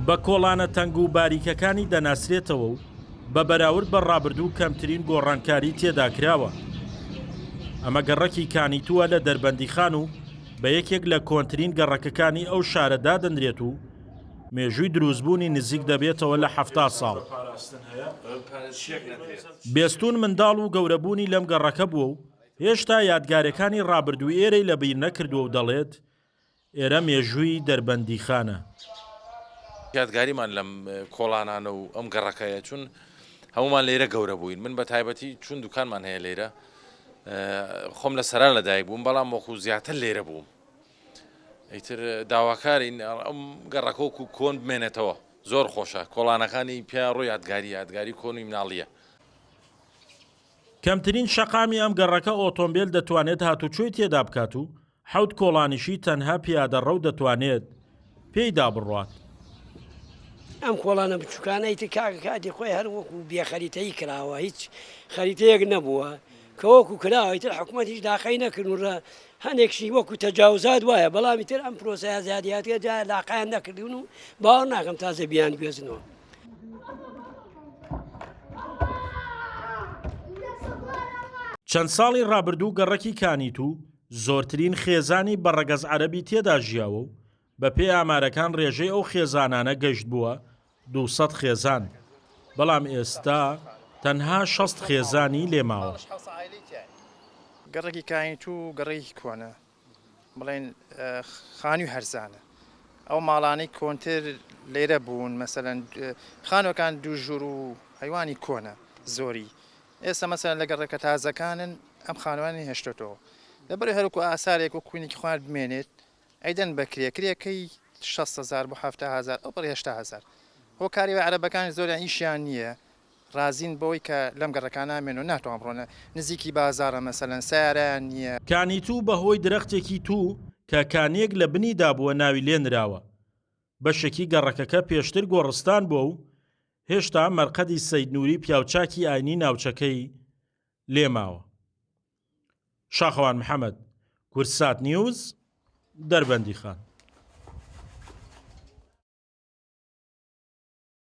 بە کۆڵانە تەنگ و باریکەکانی دەناسرێتەوە و بە بەراورد بە ڕابردوو کەمترین گۆڕانکاری تێدا کراوە. ئەمە گەڕەکی کانیتووە لە دەربەندیخان و بە یەکێک لە کۆنترین گەڕەکەکانی ئەو شارەدا دەنرێت و مێژووی دروستبوونی نزیک دەبێتەوە لە 70 ساڵ. بێستون منداڵ و گەورەبوونی لەم گەڕەکە بووە و هێشتا یادگارەکانی ڕابردوو ئێرەی لە بیر نەکردووە و دەڵێت ئێرە مێژووی دەربەندیخانە. یادگاریمان لەم کۆڵانانە و ئەم گەڕەکەیە چون هەمومان لێرە گەورە بووین. من بە تایبەتی چون دوکانمان هەیە لێرە خۆم لە سەران لەدایک بووم، بەڵام وەکو زیاتر لێرە بووم. ئیتر داواکارین ئەم گەڕەکۆکو کۆن بمێنێتەوە. زۆر خۆشە کۆڵانەکانی پیا ڕۆی یادگاری کۆنی مناڵیە. کەمترین شەقامی ئەم گەڕەکە ئۆتۆمبیل دەتوانێت هاتوچۆی تێدا بکات و 7 کۆڵانیشی تەنها پیادەڕە و دەتوانێت پێیدا بڕوات. ئەم کۆڵانە بچووکانەی تر کاتی خۆی هەر وەکو بێخەریتەی کراوە، هیچ خەریتەیەک نەبووە کە وەکو کراوەی تر حکوومەتیش داخەی نەکردورە، هەندێکشی وەکو تەجاوزات وایە، بەڵامی تر ئەم پرۆسەیە زیادیاتێ جا لاقایان نەکردون و باوەڕ ناکەم تازە بیان گوێزنەوە. چەند ساڵی ڕابردوو گەڕەکی کانیتوو زۆرترین خێزانی بەڕەگەز عەرەبی تێدا ژیاوە و بە پێی ئامارەکان ڕێژەی ئەو خێزانانە گەشت بووە 200 خێزان، بەڵام ئێستا تەنها 60 خێزانی لێماوە. گەڕێکی کانیتوو گەڕێکی کۆنە، بڵێن خانی و هەرزانە. ئەو ماڵانەی کۆنتر لێرە بوون، مەسەلەن خانوەکان دووژور و حیوانی کۆنە زۆری. ئێستا مەسەلەن لە گەڕێکە تازەکانن ئەم خانوانی هێشتۆتەوە. لەبەر هەروکو ئاسارێک و کوینێکی خوارد بمێنێت ئەیدەن بە کرێکرێکەی 60,000 بۆ 70,000 ئەو بەڕێ 80,000. هۆکاری بە عەرەبەکانی زۆریان ئیشیان نییە، رازین بۆی کە لەم گەڕەکان نامێن و ناتوان بڕۆنە نزیکی بازارە، مەسەلەن سیارەیان نییە. کانیتوو بەهۆی درەختێکی توو کە کانیەک لە بنیدا بووە ناوی لێنراوە. بەشێکی گەڕەکەکە پێشتر گۆڕستان بووە و هێشتا مەرقەدی سەید نووری پیاوچاکی ئاینی ناوچەکەی لێماوە. شاخەوان محەممەد، کورسات نیوز، دەربەندیخان.